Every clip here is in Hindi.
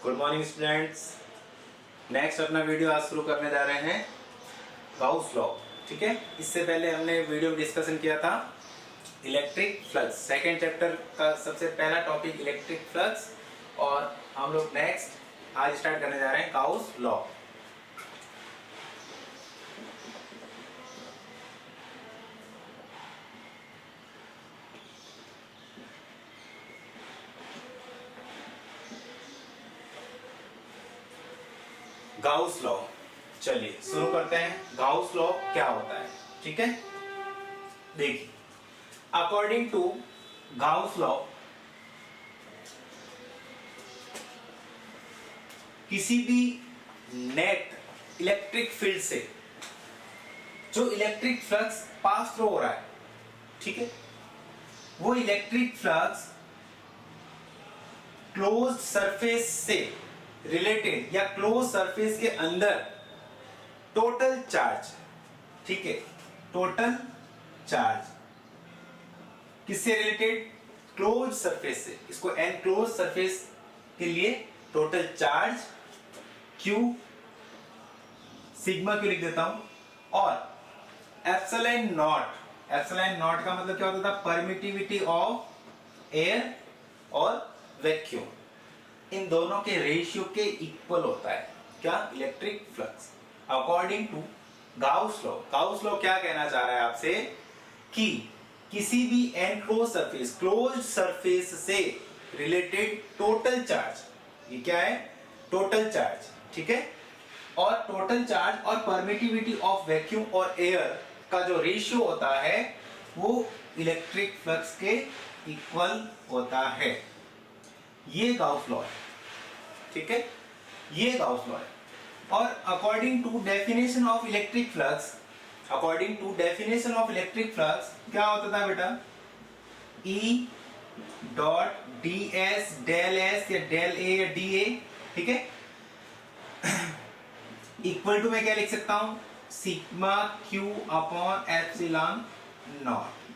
Good morning students. नेक्स्ट अपना वीडियो आज शुरू करने जा रहे हैं गाउस लॉ। ठीक है, इससे पहले हमने वीडियो में डिस्कशन किया था इलेक्ट्रिक फ्लक्स। सेकेंड चैप्टर का सबसे पहला टॉपिक इलेक्ट्रिक फ्लक्स, और हम लोग नेक्स्ट आज स्टार्ट करने जा रहे हैं गाउस लॉ। गाउस लॉ, चलिए शुरू करते हैं। गाउस लॉ क्या होता है? ठीक है, देखिए, अकॉर्डिंग टू गाउस लॉ किसी भी नेट इलेक्ट्रिक फील्ड से जो इलेक्ट्रिक फ्लक्स पास थ्रू हो रहा है, ठीक है, वो इलेक्ट्रिक फ्लक्स क्लोज्ड सरफेस से रिलेटेड या क्लोज सरफेस के अंदर टोटल चार्ज, ठीक है, टोटल चार्ज किससे रिलेटेड? क्लोज सरफेस से। इसको एनक्लोज सरफेस के लिए total charge Q, sigma Q लिख देता हूं, और एप्सिलॉन नॉट का मतलब क्या होता था? परमिटिविटी ऑफ एयर और वैक्यूम, इन दोनों के रेशियो के इक्वल होता है क्या? Electric flux. According to Gauss law, Gauss law क्या कहना चाह रहा है आपसे कि किसी भी एनक्लोज सरफेस, क्लोज सरफेस से रिलेटेड टोटल चार्ज, ये क्या है? टोटल चार्ज, ठीक है, और टोटल चार्ज और परमिटिविटी ऑफ वैक्यूम और एयर का जो रेशियो होता है वो इलेक्ट्रिक फ्लक्स के इक्वल होता है। ये गाउस लॉ है, ठीक है, ये गाउस लॉ है। और according to definition of electric flux, according to definition of electric flux क्या होता था बेटा? E dot D S del S या डेल ए या डी ए, ठीक है, इक्वल टू मैं क्या लिख सकता हूं? Sigma Q upon epsilon not,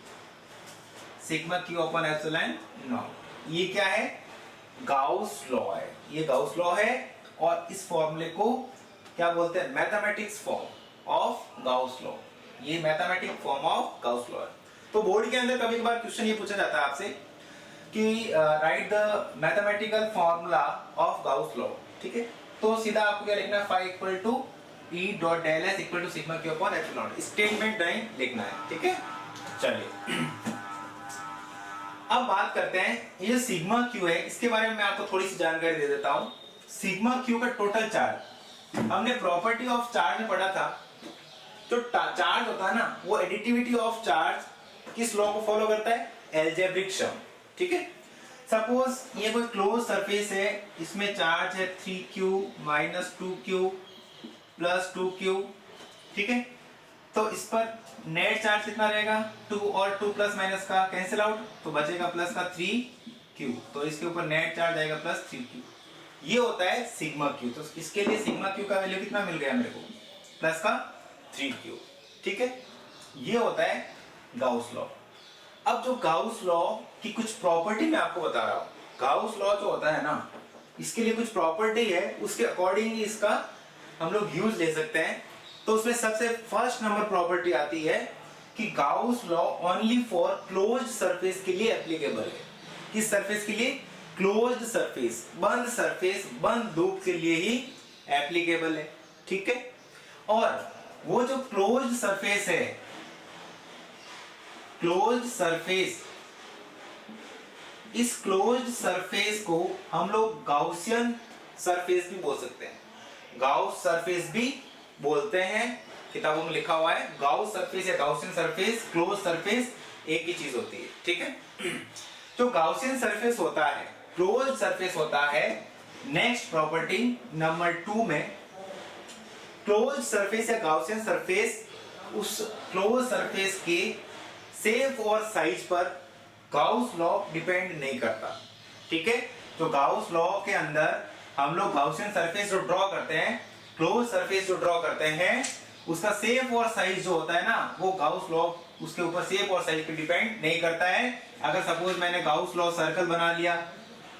sigma Q upon epsilon naught. ये क्या है? गाउस लॉ है। ये गाउस लॉ है, और इस फॉर्मूले को क्या बोलते हैं? Mathematics form of Gauss law. ये mathematic form of Gauss law है। तो बोर्ड के अंदर कभी कभार क्वेश्चन ये पूछा जाता है आपसे कि write the mathematical formula of Gauss law, ठीक है, तो सीधा आपको क्या लिखना है? Phi equal to E dot del S equal to sigma Q upon epsilon naught. Statement नहीं लिखना है, ठीक है। चलिए अब बात करते हैं, ये सिग्मा क्यू है, इसके बारे में मैं आपको थोड़ी सी जानकारी दे देता हूं। सिग्मा क्यू का टोटल चार्ज हमने प्रॉपर्टी ऑफ चार्ज में पढ़ा था। जो चार्ज होता है ना, वो एडिटिविटी ऑफ चार्ज किस लॉ को फॉलो करता है? एल्जेब्रिक सम, ठीक है। सपोज ये कोई क्लोज सरफेस है, इसमें चार्ज है 3q minus 2q plus 2q, ठीक है, तो इस पर नेट चार्ज कितना रहेगा? 2 और 2 प्लस माइनस का कैंसिल आउट, तो बचेगा प्लस का 3q, तो इसके ऊपर नेट चार्ज आएगा प्लस 3q। ये होता है सिग्मा q। तो इसके लिए सिग्मा q का वैल्यू कितना मिल गया मेरे को? प्लस का 3q, ठीक है। ये होता है गाउस लॉ। अब जो गाउस लॉ की कुछ प्रॉपर्टी मैं आपको बता रहा हूं। गाउस लॉ जो होता है ना, इसके लिए कुछ प्रॉपर्टी है, उसके अकॉर्डिंग ही इसका हम लोग यूज ले सकते हैं। तो उसमें सबसे फर्स्ट नंबर प्रॉपर्टी आती है कि Gauss law only for closed surface के लिए एप्लीकेबल है। किस सरफेस के लिए? क्लोज्ड सरफेस, बंद सरफेस, बंद लूप के लिए ही एप्लीकेबल है, ठीक है। और वो जो क्लोज्ड सरफेस है, क्लोज्ड सरफेस, इस क्लोज्ड सरफेस को हम लोग गाउसियन सरफेस भी बोल सकते हैं, गाउस सरफेस भी बोलते हैं। किताबों में लिखा हुआ है गाउस सरफेस या गाउसियन सरफेस, क्लोज सरफेस एक ही चीज होती है, ठीक है। जो गाउसियन सरफेस होता है, क्लोज सरफेस होता है, नेक्स्ट प्रॉपर्टी नंबर 2 में क्लोज सरफेस या गाउसियन सरफेस उस क्लोज सरफेस के शेप और साइज पर गाउस लॉ डिपेंड नहीं करता, ठीक है। तो गाउस लॉ के अंदर हम लोग गाउसियन सरफेस जो ड्रॉ करते हैं, क्लोज सरफेस जो ड्रॉ करते हैं, उसका शेप और साइज जो होता है ना, वो गाउस लॉ उसके ऊपर शेप और साइज पे डिपेंड नहीं करता है। अगर सपोज मैंने गाउस लॉ सर्कल बना लिया,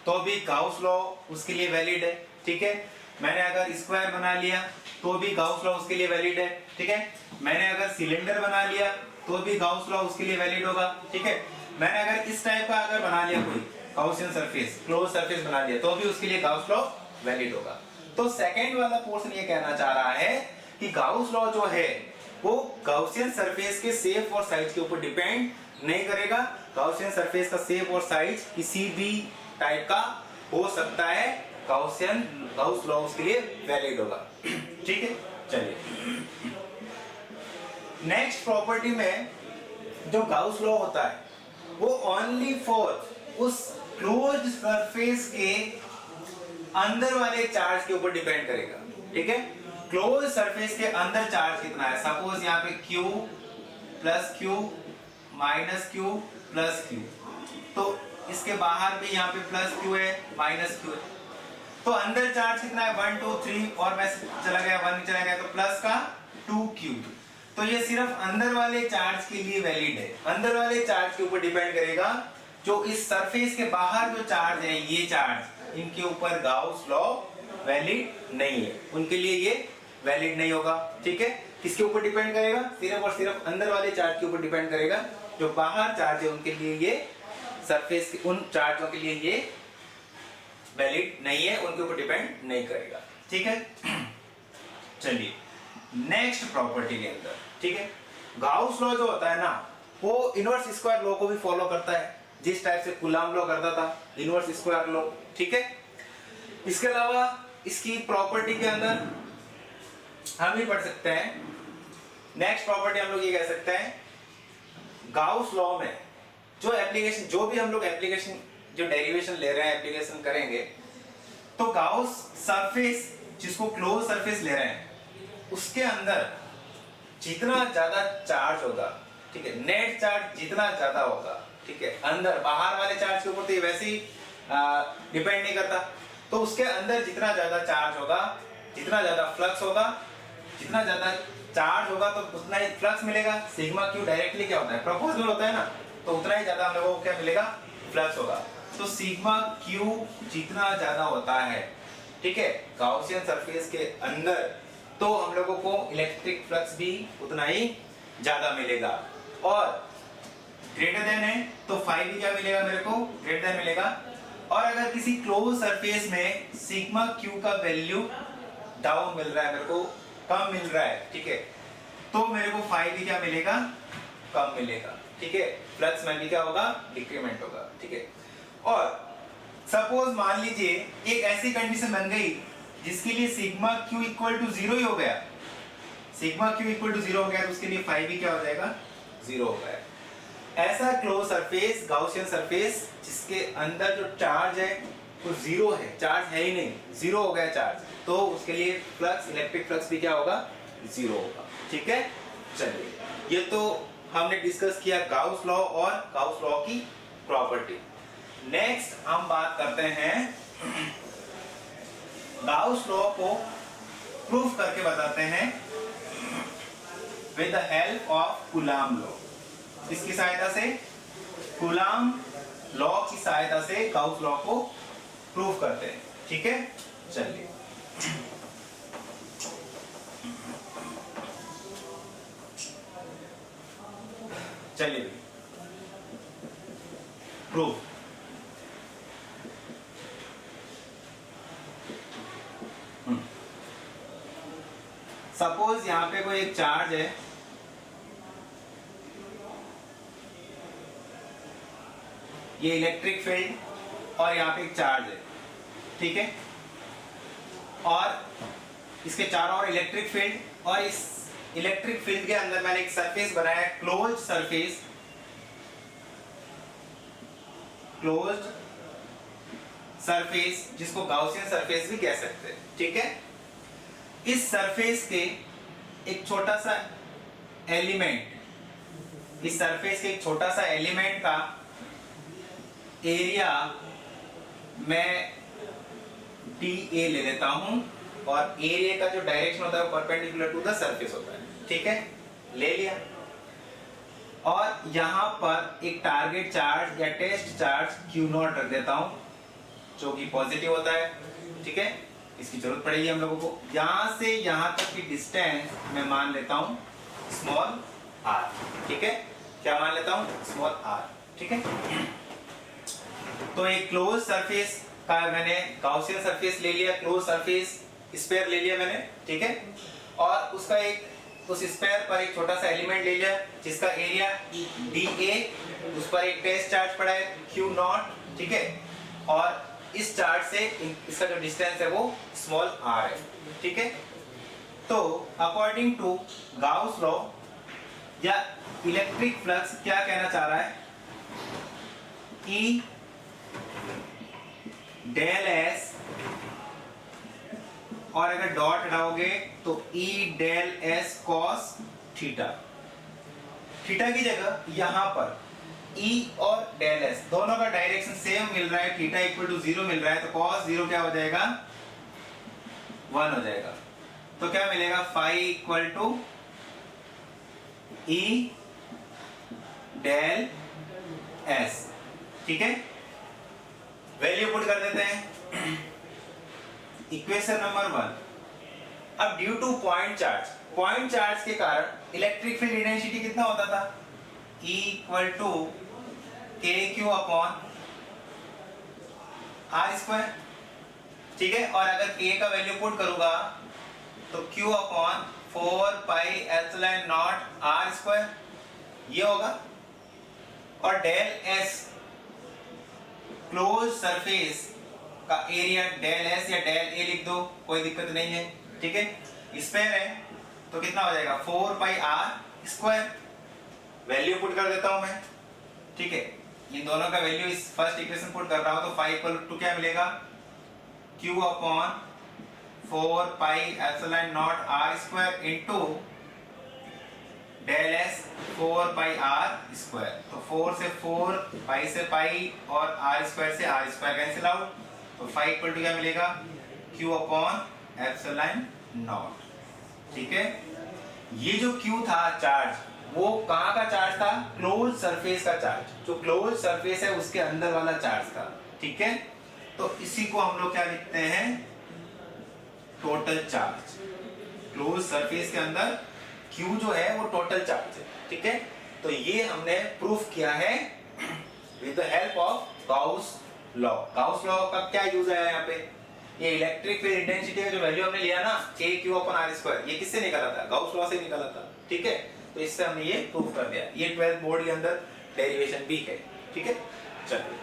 तो भी गाउस लॉ उसके लिए वैलिड है, ठीक है। मैंने अगर स्क्वायर बना लिया तो भी गाउस लॉ उसके लिए वैलिड है, ठीक है। मैंने अगर सिलेंडर बना लिया तो भी गाउस लॉ उसके लिए वैलिड होगा, ठीक है। मैंने अगर इस टाइप का अगर बना लिया कोई गाउसियन सरफेस, क्लोज सरफेस बना लिया तो भी उसके लिए गाउस लॉ वैलिड होगा। तो सेकंड वाला पोर्शन ये कहना चाह रहा है कि गाउस लॉ जो है वो गाउसियन सरफेस के शेप और साइज के ऊपर डिपेंड नहीं करेगा। गाउसियन सरफेस का शेप और साइज किसी भी टाइप का हो सकता है, गाउस लॉ उसके लिए वैलिड होगा, ठीक है। चलिए नेक्स्ट प्रॉपर्टी में जो गाउस लॉ होता है वो ओनली फॉर उस क्लोज्ड सरफेस के अंदर वाले चार्ज के ऊपर डिपेंड करेगा, ठीक है। क्लोज सरफेस के अंदर चार्ज कितना है, सपोज यहाँ पे Q plus Q minus Q plus Q, तो इसके बाहर भी यहाँ पे प्लस Q है माइनस Q है, तो अंदर चार्ज कितना है 1 2 3 और मैं चला गया 1 चला गया तो प्लस का 2Q। तो ये सिर्फ अंदर वाले चार्ज के लिए वैलिड है, अंदर वाले चार्ज के ऊपर डिपेंड करेगा। जो इस सरफेस के बाहर जो चार्ज है ये चार्ज, इनके ऊपर गाउस लॉ वैलिड नहीं है, उनके लिए ये वैलिड नहीं होगा, ठीक है। किसके ऊपर डिपेंड करेगा, सिर्फ और सिर्फ अंदर वाले चार्ज के ऊपर डिपेंड करेगा। जो बाहर चार्ज है उनके लिए ये सरफेस के उन चार्जों के लिए ये वैलिड नहीं है, उनके ऊपर डिपेंड नहीं करेगा, ठीक है। चलिए नेक्स्ट प्रॉपर्टी के अंदर, ठीक है, गाउस लॉ जो होता है ना वो इनवर्स स्क्वायर लॉ को भी फॉलो करता है, जिस टाइप से कूलम्ब लॉ करता था इनवर्स स्क्वायर लॉ, ठीक है। इसके अलावा इसकी प्रॉपर्टी के अंदर हम ही पढ़ सकते हैं, नेक्स्ट प्रॉपर्टी हम लोग ये कह सकते हैं गाउस लॉ में जो एप्लीकेशन, जो भी हम लोग एप्लीकेशन जो डेरिवेशन ले रहे हैं एप्लीकेशन करेंगे, तो गाउस सरफेस जिसको क्लोज सरफेस ले रहे हैं उसके अंदर जितना ज्यादा चार्ज होगा, ठीक है, नेट चार्ज जितना ज्यादा होगा, ठीक है, अंदर बाहर वाले चार्ज के ऊपर तो ये वैसे ही डिपेंड नहीं करता, तो उसके अंदर जितना ज्यादा चार्ज होगा, जितना ज्यादा फ्लक्स होगा, जितना ज्यादा चार्ज होगा तो उतना ही फ्लक्स मिलेगा। सिग्मा क्यू डायरेक्टली क्या होता है, प्रोपोर्शनल होता है ना, तो उतना ही ज्यादा हम लोगों को क्या मिलेगा, फ्लक्स होगा। तो सिग्मा क्यू जितना ज्यादा होता है, ठीक है, गाउसियन सरफेस के अंदर, तो हम लोगों को इलेक्ट्रिक फ्लक्स भी उतना ही ज्यादा मिलेगा। और ग्रेटर देन है तो फाई भी क्या मिलेगा मेरे को, ग्रेटर देन मिलेगा। और अगर किसी क्लोज सरफेस में सिग्मा क्यू का वैल्यू डाउन मिल रहा है, मेरे को कम मिल रहा है, ठीक है, तो मेरे को फाई भी क्या मिलेगा, कम मिलेगा, ठीक है, फ्लक्स में भी क्या होगा, डिक्रीमेंट होगा, ठीक है। और सपोज मान लीजिए एक ऐसी कंडीशन बन गई जिसके लिए सिग्मा क्यू इक्वल टू 0 ही हो गया, सिग्मा क्यू इक्वल टू 0 हो गया तो उसके लिए फाई भी क्या हो जाएगा, 0 हो गया। ऐसा क्लोज सरफेस, गाउसियन सरफेस जिसके अंदर जो चार्ज है वो 0 है, चार्ज है ही नहीं, 0 हो गया चार्ज, तो उसके लिए फ्लक्स, इलेक्ट्रिक फ्लक्स भी क्या होगा, 0 होगा, ठीक है। चलिए ये तो हमने डिस्कस किया गाउस लॉ और गाउस लॉ की प्रॉपर्टी। नेक्स्ट हम बात करते हैं गाउस लॉ को प्रूफ करके बताते हैं with the help of coulomb law. इसकी सहायता से, कूलम्ब लॉ की सहायता से गाउस लॉ को प्रूफ करते हैं, ठीक है। चलिए चलिए प्रूफ। सपोज यहां पे कोई एक चार्ज है, ये इलेक्ट्रिक फील्ड और यहाँ पे एक चार्ज है, ठीक है, और इसके चारों ओर इलेक्ट्रिक फील्ड, और इस इलेक्ट्रिक फील्ड के अंदर मैंने एक सरफेस बनाया है, क्लोज्ड सरफेस, क्लोज्ड सरफेस जिसको गाउसियन सरफेस भी कह सकते हैं, ठीक है। इस सरफेस के एक छोटा सा एलिमेंट, इस सरफेस के एक छोटा सा एलिमेंट का एरिया मैं DA ले लेता हूं, और एरिया का जो डायरेक्शन होता है वो परपेंडिकुलर टू द सरफेस होता है, ठीक है, ले लिया। और यहां पर एक टारगेट चार्ज या टेस्ट चार्ज Q0 रख देता हूं, जो कि पॉजिटिव होता है, ठीक है। इसकी जरूरत पड़ेगी हम लोगों को। यहाँ से यहाँ तक की डिस्टेंस मैं मान लेता हूँ स्मॉल r, ठीक है। क्या मान लेता हूँ? स्मॉल r, ठीक है। तो एक क्लोज सरफेस का मैंने गाउसियन सरफेस ले लिया, क्लोज सरफेस स्फीयर ले लिया मैंने, ठीक है। और उसका एक उस स्फीयर पर एक छोटा सा एलिमेंट ले लिया जिसका एरिया dA, उस पर एक टेस्ट चार्ज पड़ा है Q0, ठीक है। और इस चार्ज से इसका जो डिस्टेंस है वो स्मॉल r है, ठीक है। तो अकॉर्डिंग टू गाउस लॉ या इलेक्ट्रिक फ्लक्स क्या कहना चाह रहा है? E डेल S, और अगर डॉट हटाओगे तो E del S cos theta. Theta की जगह यहां पर E और डेल S दोनों का डायरेक्शन सेम मिल रहा है, थीटा इक्वल टू 0 मिल रहा है, तो cos 0 क्या हो जाएगा? 1 हो जाएगा। तो क्या मिलेगा? Phi equal to E del S, ठीक है। वैल्यू पुट कर देते हैं इक्वेशन नंबर 1। अब ड्यू टू पॉइंट चार्ज के कारण इलेक्ट्रिक फील्ड इंटेंसिटी कितना होता था? E equal to KQ upon R square, ठीक है। और अगर K का वैल्यू पुट करूंगा तो Q upon 4 pi epsilon naught R square ये होगा। और डेल S क्लोज सरफेस का एरिया डेल S या डेल A लिख दो, कोई दिक्कत नहीं है, ठीक है। स्फीयर है तो कितना हो जाएगा? 4 pi R square. Value put कर देता हूं मैं, ठीक है। इन दोनों का वैल्यू इस फर्स्ट इक्वेशन पुट कर रहा हूं तो 5 इक्वल टू क्या मिलेगा? Q upon 4 pi epsilon naught R square into del S 4 pi R square. तो 4 से 4, पाई से पाई और R स्क्वायर से R स्क्वायर कैंसिल आउट, तो 5 इक्वल टू क्या मिलेगा? Q अपॉन एप्सिलॉन नॉट, ठीक है। ये जो Q था चार्ज, वो कहाँ का चार्ज था? क्लोज सरफेस का चार्ज। जो क्लोज सरफेस है उसके अंदर वाला चार्ज था, ठीक है। तो इसी को हम लोग क्या लिखते हैं? Total charge. क्लोज सरफेस के अंदर Q जो है वो टोटल चार्ज है, ठीक है। तो ये हमने प्रूफ किया है with the help of Gauss law. Gauss law का क्या यूज है यहाँ पे? ये इलेक्ट्रिक फील्ड इंटेंसिटी का जो वैल्यू हमने लिया ना KQ अपॉन R स्क्वायर, ये किससे निकाला था? गाउस लॉ से निकाला था, ठीक है। तो इससे हमने ये प्रूफ कर दिया। ये 12th बोर्ड के अंदर डेरिवेशन भी है, ठीक है। चलिए,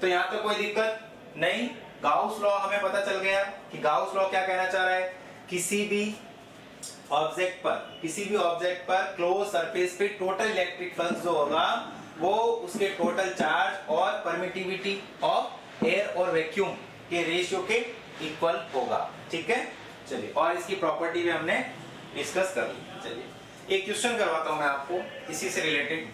तो यहाँ तो कोई दिक्कत नहीं। गाउस लॉ हमें पता चल गया कि गाउस लॉ क्या कहना चाह रहा है? किसी भी ऑब्जेक्ट पर क्लोज सरफेस पे टोटल इलेक्ट्रिक फ्लक्स जो होगा वो उसके टोटल चार्ज और परमिटिविटी ऑफ एयर और वैक्यूम के रेशियो के इक्वल होगा, ठीक है। चलिए, और इसकी प्रॉपर्टी भी हमने डिस्कस कर ली। चलिए एक क्वेश्चन करवाता हूं मैं आपको इसी से रिलेटेड।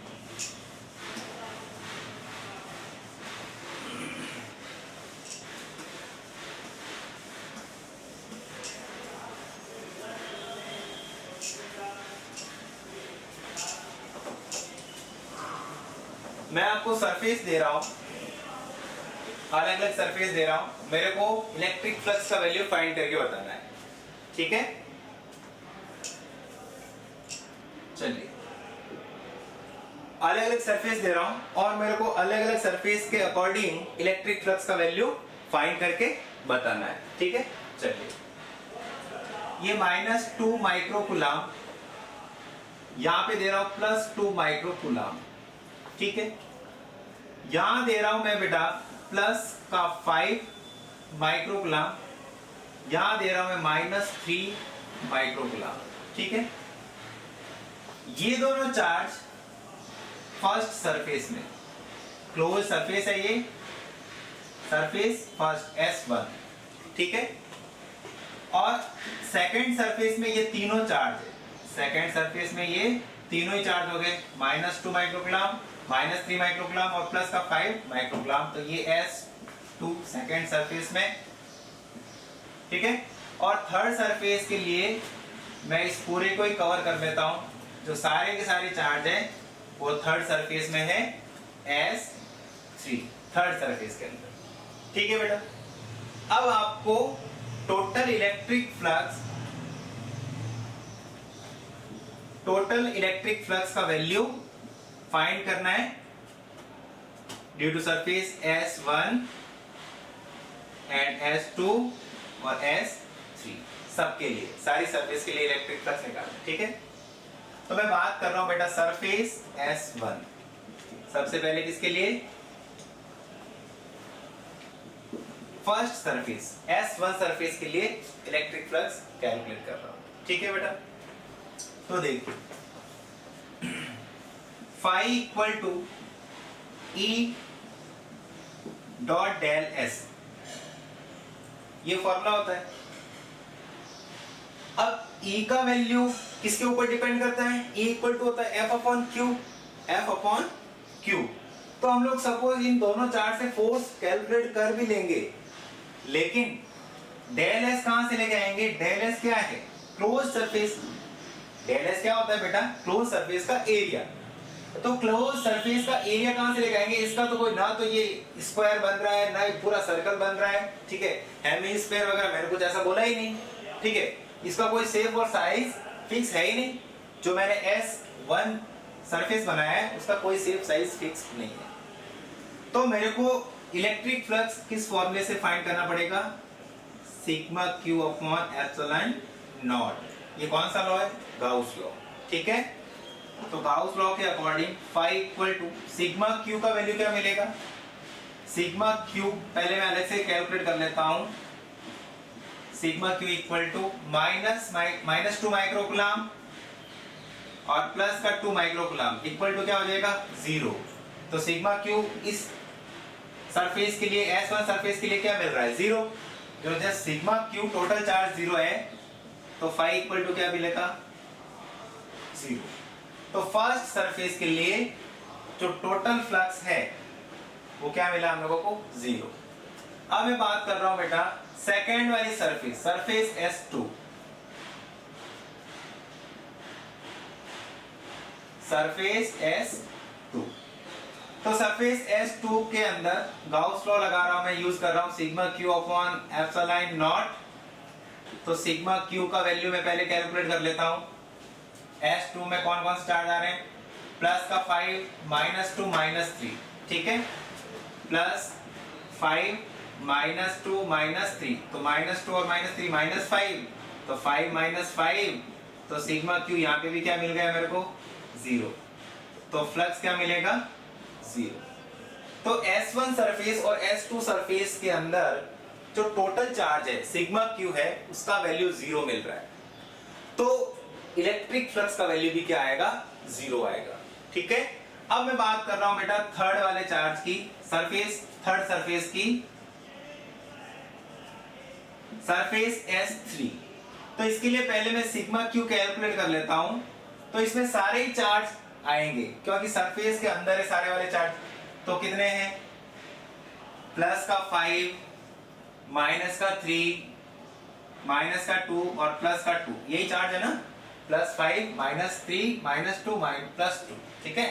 मैं आपको सरफेस दे रहा हूं, अलग अलग सरफेस दे रहा हूं, मेरे को इलेक्ट्रिक फ्लक्स का वैल्यू फाइंड करके बताना है, ठीक है। चलिए, अलग अलग सरफेस दे रहा हूं और मेरे को अलग अलग सरफेस के अकॉर्डिंग इलेक्ट्रिक फ्लक्स का वैल्यू फाइंड करके बताना है, ठीक है। चलिए, ये -2 माइक्रोकूलम, यहां पे दे रहा हूं +2 माइक्रोकूलम, ठीक है। यहां दे रहा हूं मैं बेटा +5 माइक्रोकूलम, यहां दे रहा हूं मैं -3 माइक्रोकूलम, ठीक है। ये दोनों चार्ज फर्स्ट सरफेस में, क्लोज सरफेस है ये, सरफेस फर्स्ट S1, ठीक है। और सेकंड सरफेस में ये तीनों चार्ज है, सेकंड सरफेस में ये तीनों ही चार्ज हो गए, -2 माइक्रोकूलम, -3 माइक्रोकूलम और +5 माइक्रोकूलम। तो ये S2 सेकंड सरफेस में, ठीक है। और थर्ड सरफेस के लिए मैं इस पूरे को ही कवर कर देता हूं, जो सारे के सारे चार्ज है वो थर्ड सरफेस में है S3, थर्ड सरफेस के अंदर, ठीक है बेटा। अब आपको टोटल इलेक्ट्रिक फ्लक्स का वैल्यू फाइंड करना है due to surface S1 and S2 और S3 सबके लिए, सारी सरफेस के लिए इलेक्ट्रिक फ्लक्स निकालना है। ठीक है, तो मैं बात कर रहा हूं बेटा सरफेस S1। सबसे पहले किसके लिए? फर्स्ट सरफेस S1 सरफेस के लिए इलेक्ट्रिक फ्लक्स कैलकुलेट कर रहा हूं। ठीक है बेटा, तो देखो phi equal to E dot del S, ये फॉर्मूला होता है। अब E का वैल्यू किसके ऊपर डिपेंड करता है? E इक्वल टू होता है F अपॉन Q। तो हम लोग सपोज इन दोनों चार्ज से फोर्स कैलकुलेट कर भी लेंगे, लेकिन डेल S कहां से लेके आएंगे? डेल S क्या है? Close surface. डेल S क्या होता है बेटा? क्लोज सरफेस का एरिया। तो क्लोज सरफेस का एरिया कहां से लेके आएंगे? इसका तो कोई ना तो ये स्क्वायर बन रहा है, ना ये पूरा सर्कल बन रहा है। ठीक है, हेमिस्फीयर वगैरह मैंने कुछ ऐसा बोला ही नहीं। ठीक है, इसका कोई शेप और साइज फिक्स है ही नहीं। जो मैंने S1 सरफेस बनाया है उसका कोई शेप साइज फिक्स नहीं है। तो मेरे को इलेक्ट्रिक फ्लक्स किस फॉर्मूले से फाइंड करना पड़ेगा? Sigma Q upon epsilon naught. ये कौन सा लॉ है? Gauss law. ठीक है, तो गाउस लॉ के according phi equal to sigma Q का वैल्यू क्या मिलेगा? सिग्मा Q पहले मैं अलग से कैलकुलेट कर लेता हूं। Sigma Q equal to minus 2 microcoulomb और प्लस का 2 माइक्रोकूलम इक्वल टू क्या हो जाएगा? 0। तो सिग्मा Q इस सरफेस के लिए S1 सरफेस के लिए क्या मिल रहा है? 0। जो जब सिग्मा Q टोटल चार्ज 0 है तो phi इक्वल टू क्या मिलेगा? 0। तो फर्स्ट सरफेस के लिए जो टोटल फ्लक्स है वो क्या मिला हम लोगों को? 0। अब मैं बात कर रहा हूं बेटा सेकेंड वाली सरफेस S2। सरफेस S2, तो सरफेस S2 के अंदर गाउस लॉ लगा रहा हूं मैं, यूज कर रहा हूं sigma Q upon epsilon naught. तो सिग्मा Q का वैल्यू मैं पहले कैलकुलेट कर लेता हूं। S2 में कौन कौन से चार्ज आ रहे हैं? प्लस का 5 माइनस 2 माइनस 3। ठीक है, प्लस 5 माइनस 2 माइनस 3, तो माइनस 2 और माइनस 3 माइनस 5, तो 5 माइनस 5, तो सिग्मा Q यहाँ पे भी क्या मिल गया मेरे को? 0। तो फ्लक्स क्या मिलेगा? 0। तो S1 सरफेस और S2 सरफेस के अंदर जो टोटल चार्ज है सिग्मा Q है उसका वैल्यू 0 मिल रहा है। तो इलेक्ट्रिक फ्लक्स का वैल्यू भी क्या आएगा? 0 आएगा। ठीक है, अब मैं बात कर रहा हूं बेटा थर्ड वाले चार्ज की, थर्ड सरफेस की, सरफेस S3। तो इसके लिए पहले मैं सिग्मा Q कैलकुलेट कर लेता हूं। तो इसमें सारे ही चार्ज आएंगे क्योंकि सरफेस के अंदर है सारे वाले चार्ज। तो कितने हैं? प्लस का 5, माइनस का 3, माइनस का 2 और प्लस का 2, यही चार्ज है ना? Plus 5 minus 3 minus 2 plus 2। ठीक है,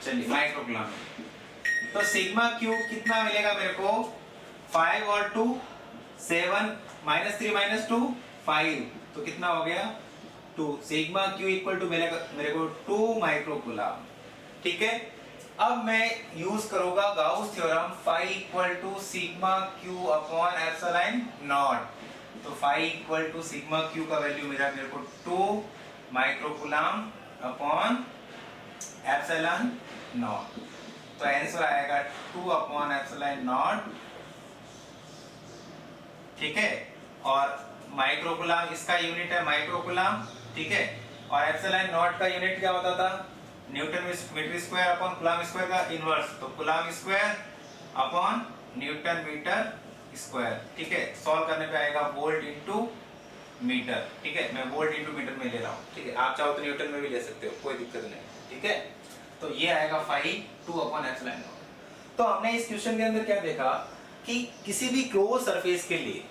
चलिए माइक्रोकूलम। तो सिग्मा Q कितना मिलेगा मेरे को? 5 और 2 7, माइनस 3 माइनस 2 5, तो कितना हो गया? 2। सिग्मा Q इक्वल टू मेरे को 2 माइक्रोकूलम। ठीक है, अब मैं यूज करूंगा Gauss theorem, phi equal to sigma Q upon epsilon naught. तो phi equal to sigma Q का वैल्यू मिला मेरे को 2 माइक्रोकूलम अपॉन एप्सिलॉन नॉट। तो आंसर आएगा 2 अपॉन एप्सिलॉन नॉट। ठीक है, और माइक्रोकूलम इसका यूनिट है माइक्रोकूलम। ठीक है, और एप्सिलॉन नॉट का यूनिट क्या होता था? Newton metre square upon coulomb square का इनवर्स, तो coulomb square upon newton metre square. ठीक है, सॉल्व करने पे आएगा वोल्ट इनटू मीटर। ठीक है, मैं वोल्ट इनटू मीटर में ले रहा हूँ। ठीक है, आप चाहो तो न्यूटन में भी ले सकते हो, कोई दिक्कत नहीं। ठीक है, तो ये आएगा phi 2 अपॉन एप्सिलॉन नॉट। तो हमने इस क्वेश्चन के अंदर क्या देखा कि किसी भी क्लोज सरफेस के लिए,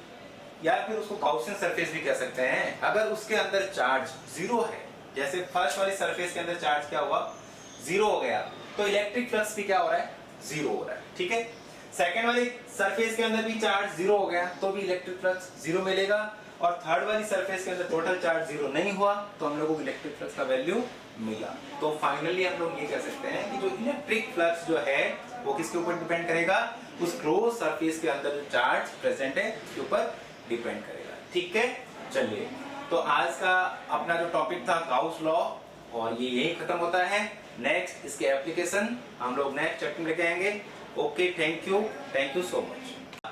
या फिर उसको गाउसियन सरफेस भी कह सकते हैं, अगर उसके अंदर चार्ज 0 है, जैसे फर्स्ट वाली सरफेस के अंदर चार्ज क्या हुआ? 0 हो गया, तो इलेक्ट्रिक फ्लक्स भी क्या हो रहा है? 0 हो रहा है। ठीक है, सेकंड वाली सरफेस के अंदर भी चार्ज जीरो हो गया तो भी इलेक्ट्रिक फ्लक्स जीरो मिलेगा, और थर्ड वाली सरफेस के अंदर टोटल चार्ज जीरो नहीं हुआ तो हम लोगों को इलेक्ट्रिक फ्लक्स का वैल्यू मिला। तो फाइनली हम लोग ये कह सकते हैं कि जो इलेक्ट्रिक फ्लक्स जो है वो किसके ऊपर डिपेंड करेगा, उस क्लोज सरफेस के अंदर जो चार्ज प्रेजेंट है उसके ऊपर डिपेंड करेगा। ठीक है, चलिए तो आज का अपना जो टॉपिक था गाउस लॉ, और ये यही खत्म होता है। नेक्स्ट इसके एप्लीकेशन हम लोग नेक्स्ट चैप्टर में लेके आएंगे। Okay, thank you so much.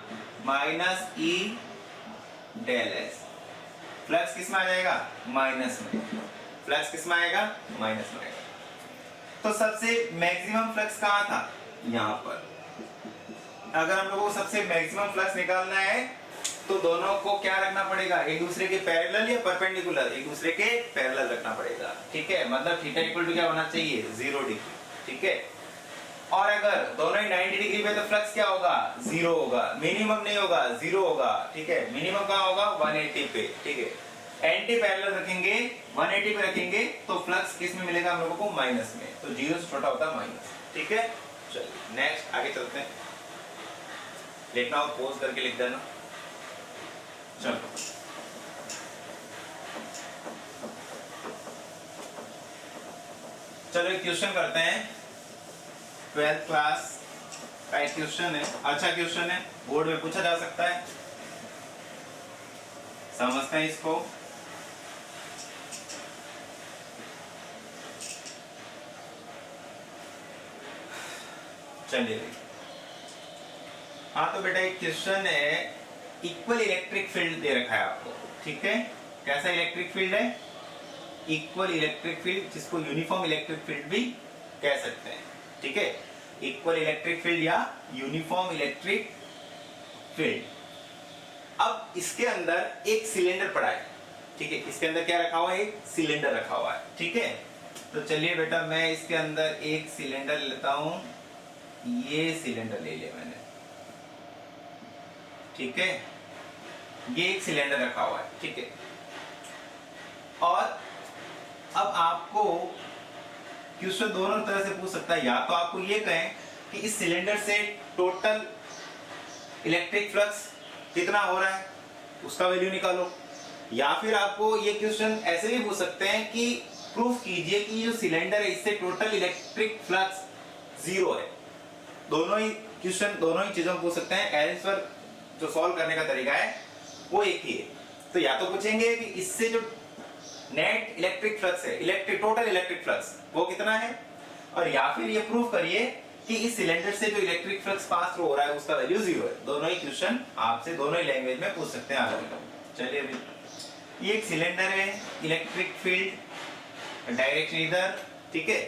Minus E del S, flux किस में आ जाएगा, माइनस में। फ्लक्स किस में आएगा, माइनस में आएगा। तो सबसे मैक्सिमम फ्लक्स कहां था, यहां पर। अगर हम लोगों को सबसे मैक्सिमम फ्लक्स निकालना है तो दोनों को क्या रखना पड़ेगा, एक दूसरे के पैरेलल या परपेंडिकुलर, एक दूसरे के पैरेलल रखना पड़ेगा। ठीक है, मतलब थीटा इक्वल टू क्या होना चाहिए, 0 डिग्री। ठीक है, और अगर दोनों ही 90 डिग्री पे तो फ्लक्स क्या होगा, 0 होगा, मिनिमम नहीं होगा, 0 होगा। ठीक है, मिनिमम कहां होगा, 180 पे। ठीक है, एंटी पैरेलल रखेंगे, 180 पे रखेंगे तो फ्लक्स किस में मिलेगा हम लोगों को, माइनस में। तो 0 से छोटा होता है माइनस। ठीक है, चलिए नेक्स्ट आगे चलते हैं। लिखना हो पोज करके लिख देना। चलो चलो एक क्वेश्चन करते हैं। 12th क्लास का एक क्वेश्चन है, अच्छा क्वेश्चन है, बोर्ड में पूछा जा सकता है, समझते हैं इसको। चलिए, हाँ तो बेटा एक क्वेश्चन है, इक्वल इलेक्ट्रिक फील्ड दे रखा है आपको। ठीक है, कैसा इलेक्ट्रिक फील्ड है, इक्वल इलेक्ट्रिक फील्ड, जिसको यूनिफॉर्म इलेक्ट्रिक फील्ड भी कह सकते हैं। ठीक है, इक्वल इलेक्ट्रिक फील्ड या यूनिफॉर्म इलेक्ट्रिक फील्ड। अब इसके अंदर एक सिलेंडर पड़ा है। ठीक है, इसके अंदर क्या रखा हुआ है, एक सिलेंडर रखा हुआ है। ठीक है, तो चलिए बेटा मैं इसके अंदर एक सिलेंडर लेता हूं, ये सिलेंडर ले लिया मैंने। ठीक है, ये एक सिलेंडर रखा हुआ है। ठीक है, और अब आपको क्वेश्चन दोनों तरह से पूछ सकता है, या तो आपको ये कहें कि इस सिलेंडर से टोटल इलेक्ट्रिक फ्लक्स कितना हो रहा है उसका वैल्यू निकालो, या फिर आपको ये क्वेश्चन ऐसे भी पूछ सकते हैं कि प्रूफ कीजिए कि जो सिलेंडर है इससे टोटल इलेक्ट्रिक फ्लक्स 0 है। दोनों ही क्वेश्चन दोनों ही चीजों को पूछ सकते हैं। आंसर जो सॉल्व करने का तरीका है वो एक ही है। तो या तो पूछेंगे कि इससे जो नेट इलेक्ट्रिक फ्लक्स है, टोटल इलेक्ट्रिक फ्लक्स वो कितना है, और या फिर ये प्रूव करिए कि इस सिलेंडर से जो इलेक्ट्रिक फ्लक्स पास थ्रू हो रहा है उसका वैल्यू 0 है। दोनों ही क्वेश्चन आपसे दोनों ही लैंग्वेज में पूछ सकते हैं अलग-अलग। चलिए अभी ये एक सिलेंडर है, इलेक्ट्रिक फील्ड डायरेक्शन इधर। ठीक है,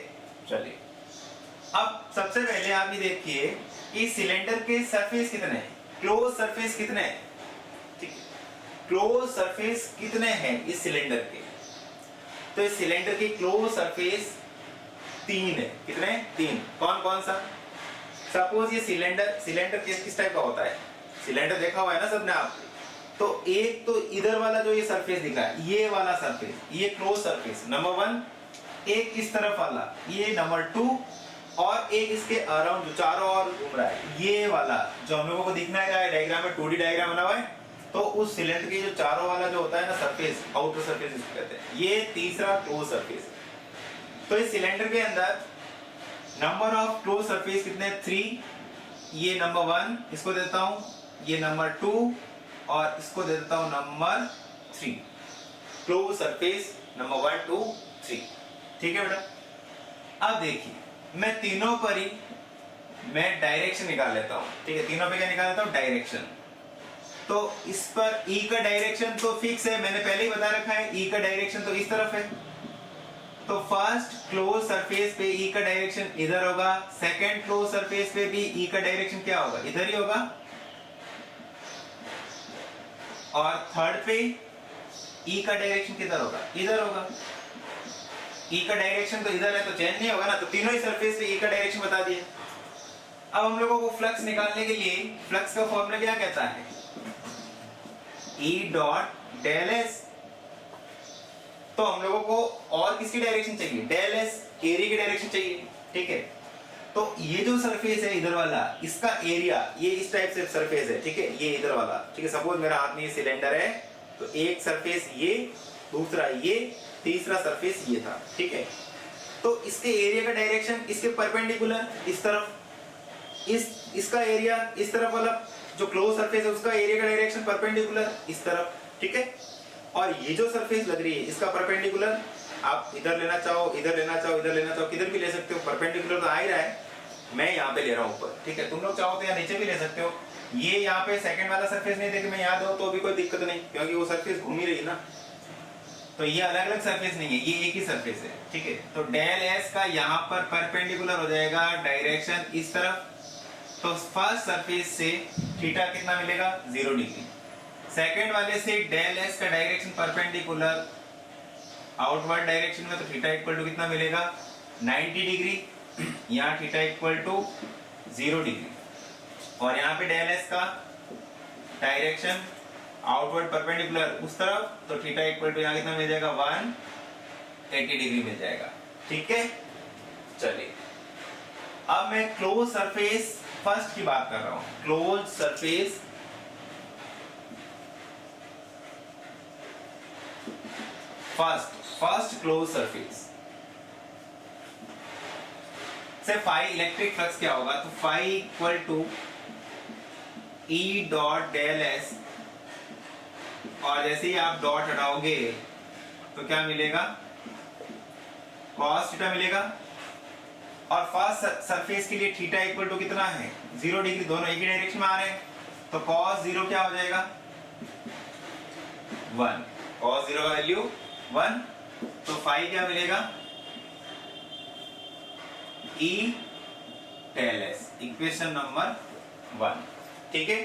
चलिए अब सबसे पहले आप ये देखिए कि सिलेंडर के सरफेस कितने हैं, क्लोज सरफेस कितने हैं। ठीक है, क्लोज सरफेस कितने हैं इस सिलेंडर के, तो इस सिलेंडर की क्लोज सरफेस 3 है। कितने, 3। कौन कौन सा, सपोज ये सिलेंडर किस टाइप का होता है, सिलेंडर देखा हुआ है ना सबने आप। तो एक तो इधर वाला जो ये सरफेस दिखा है, ये वाला सरफेस, ये क्लोज सरफेस नंबर 1, एक इस तरफ वाला ये नंबर 2, और एक इसके अराउंड जो चारों ओर घूम रहा है ये वाला जो हम लोगों को दिखना है डायग्राम में, 2D डायग्राम बना हुआ है। तो उस सिलेंडर के जो चारों वाला जो होता है ना सरफेस, आउटर सरफेस इसको कहते हैं, ये तीसरा क्लोज सरफेस। तो इस सिलेंडर के अंदर नंबर ऑफ क्लोज सरफेस कितने, 3। ये नंबर 1 इसको देता हूं, ये नंबर 2 और इसको दे देता हूं नंबर 3। Close surface number 1 2 3। ठीक है बेटा, अब देखिए मैं तीनों पर ही मैं डायरेक्शन निकाल लेता हूं। ठीक है, तीनों पे क्या निकाल लेता हूं, डायरेक्शन। तो इस पर E का डायरेक्शन तो फिक्स है, मैंने पहले ही बता रखा है, E का डायरेक्शन तो इस तरफ है। तो फर्स्ट क्लोज सरफेस पे E का डायरेक्शन इधर होगा, सेकंड क्लोज सरफेस पे भी E का डायरेक्शन क्या होगा, इधर ही होगा, और थर्ड पे E का डायरेक्शन किधर होगा, इधर होगा। E का डायरेक्शन तो इधर है तो चेंज नहीं होगा ना, तो तीनों ही सरफेस पे E का डायरेक्शन बता दिए। अब हम लोगों को फ्लक्स निकालने के लिए फ्लक्स का फॉर्मूला क्या कहता है, E डॉट डेल एस। तो हम लोगों को और किसकी डायरेक्शन चाहिए, डेल एस, एरिया की डायरेक्शन चाहिए। ठीक है, तो ये जो सरफेस है इधर वाला, इसका एरिया ये इस टाइप से सरफेस है, ठीक है, ये इधर वाला, ठीक है, सपोज मेरा हाथ में ये सिलेंडर है, तो एक सरफेस ये, दूसरा ये, तीसरा सरफेस ये था, ठीक है। तो इसके एरिया का डायरेक्शन इसके परपेंडिकुलर इस तरफ, इसका एरिया इस तरफ वाला जो क्लोज सरफेस है उसका एरिया का डायरेक्शन परपेंडिकुलर इस तरफ, ठीक है। और ये जो सरफेस लग रही है इसका परपेंडिकुलर, आप इधर लेना चाहो, इधर लेना चाहो, इधर लेना चाहो, किधर भी ले सकते हो, परपेंडिकुलर तो आ ही रहा है, मैं यहाँ पे ले रहा हूँ ऊपर, ठीक है। तुम लोग चाहो तो यहाँ नीचे भी ले सकते हो। ये यहाँ पे सेकंड वाला सरफेस नहीं देखे मैं यहाँ दूं तो भी कोई दिक्कत नहीं, क्योंकि वो सरफेस घूम ही रही है ना। तो ये अलग अलग सरफेस नहीं है, ये एक ही सरफेस है, ठीक है। तो डेल एस का यहाँ पर परपेंडिकुलर हो जाएगा डायरेक्शन इस तरफ, तो फर्स्ट सरफेस से थीटा कितना मिलेगा 0 डिग्री, सेकंड वाले से डेल एस का डायरेक्शन परपेंडिकुलर आउटवर्ड डायरेक्शन में, तो थीटा इक्वल टू कितना मिलेगा 90 डिग्री, यहाँ थीटा इक्वल टू 0 डिग्री, और यहाँ पे डेल एस का डायरेक्शन आउटवर्ड परपेंडिकुलर उस तरफ, तो थीटा इक्वल टू यहाँ कितना मिल जाएगा 180 डिग्री मिल जाएगा, ठीक है। चलिए अब मैं क्लोज सरफेस फर्स्ट की बात कर रहा हूं, close surface first close surface से फाई इलेक्ट्रिक फ्लक्स क्या होगा, तो phi equal to E dot del S, और जैसे ही आप डॉट हटाओगे तो क्या मिलेगा cos थीटा मिलेगा, और फर्स्ट सरफेस के लिए थीटा इक्वल टू कितना है 0 डिग्री, दोनों एक ही डायरेक्शन में आ रहे हैं, तो cos 0 क्या हो जाएगा 1, cos 0 का वैल्यू 1, तो फाई क्या मिलेगा E del S, equation number 1, ठीक है।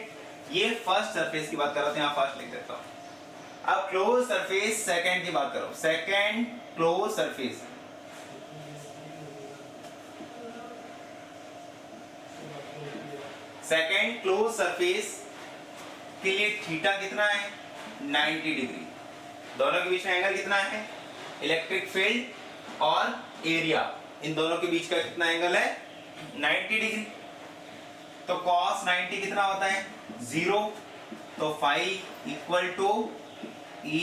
ये फर्स्ट सरफेस की बात कर रहे थे, यहाँ फर्स्ट लिख देता हूं। अब क्लोज सरफेस सेकंड की बात करो, second close surface, second close surface के लिए थीटा कितना है 90 डिग्री, दोनों के बीच में एंगल कितना है, इलेक्ट्रिक फील्ड और एरिया, इन दोनों के बीच का कितना एंगल है 90 डिग्री, तो cos 90 कितना होता है 0, तो phi equal to E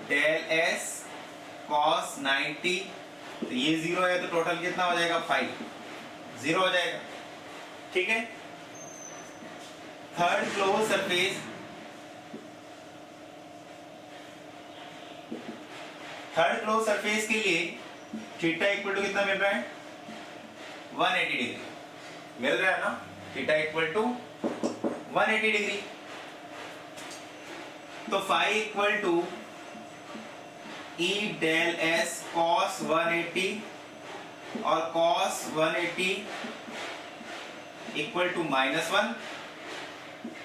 del S cos 90, तो ये 0 है तो टोटल कितना हो जाएगा 5, 0 हो जाएगा, ठीक है। Third close surface, third close surface के लिए थीटा इक्वल टू कितना मिल रहा है 180 डिग्री मिल रहा है ना, थीटा इक्वल टू 180 डिग्री, तो phi equal to E del S cos 180 और cos 180 इक्वल टू -1,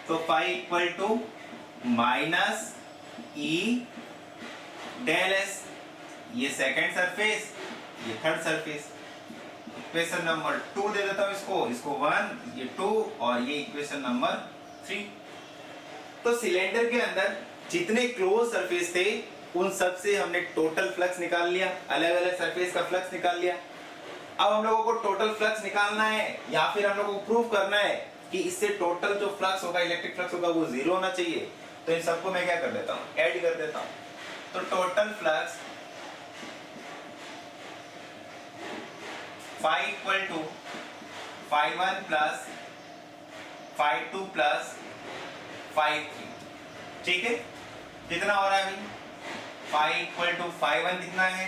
तो phi equal to minus E del S, ये सेकंड सरफेस ये थर्ड सरफेस, इक्वेशन नंबर 2 दे देता हूं इसको 1, ये 2 और ये इक्वेशन नंबर 3। तो सिलेंडर के अंदर जितने क्लोज सरफेस थे उन सब से हमने टोटल फ्लक्स निकाल लिया, अलग अलग सरफेस का फ्लक्स निकाल लिया। अब हम लोगों को टोटल फ्लक्स निकालना है या फिर हम लोगों को प्रूव करना है कि इससे टोटल जो फ्लक्स होगा, इलेक्ट्रिक फ्लक्स होगा, वो 0 होना चाहिए। तो इन सबको मैं क्या कर देता हूँ, ऐड कर देता हूँ। तो total flux phi equal to phi 1 plus phi 2 plus phi 3, ठीक है। कितना हो रहा है अभी, फाई इक्वल टू फाई 1 कितना है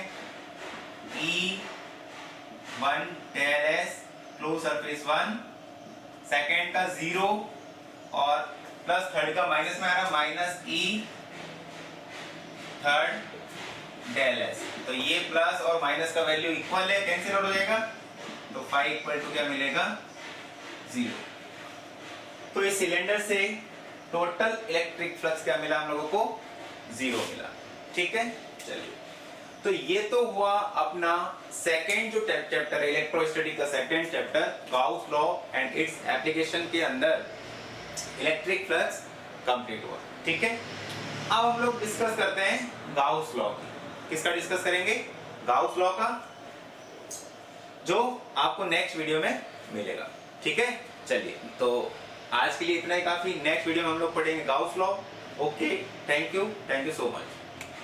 E1 del S close surface 1, second का 0 और प्लस थर्ड का माइनस में आ रहा minus E third del S, तो ये प्लस और माइनस का वैल्यू इक्वल है, कैंसिल आउट हो जाएगा, तो फाई इक्वल टू क्या मिलेगा 0। तो इस सिलेंडर से टोटल इलेक्ट्रिक फ्लक्स क्या मिला हम लोगों को 0 मिला, ठीक है। चलिए, तो ये तो हुआ अपना सेकेंड जो चैप्टर है इलेक्ट्रोस्टैटिक का second chapter, Gauss law and its application के अंदर इलेक्ट्रिक फ्लक्स कंप्लीट हुआ, ठीक है। अब हम लोग डिस्कस करते हैं गाउस लॉ की। किसका डिस्कस करेंगे, गाउस लॉ का। जो आपको नेक्स्ट वीडियो में मिलेगा। ठीक है, चलिए तो आज के लिए इतना ही काफी। नेक्स्ट वीडियो में हम लोग पढ़ेंगे Gauss law. Okay, thank you so much.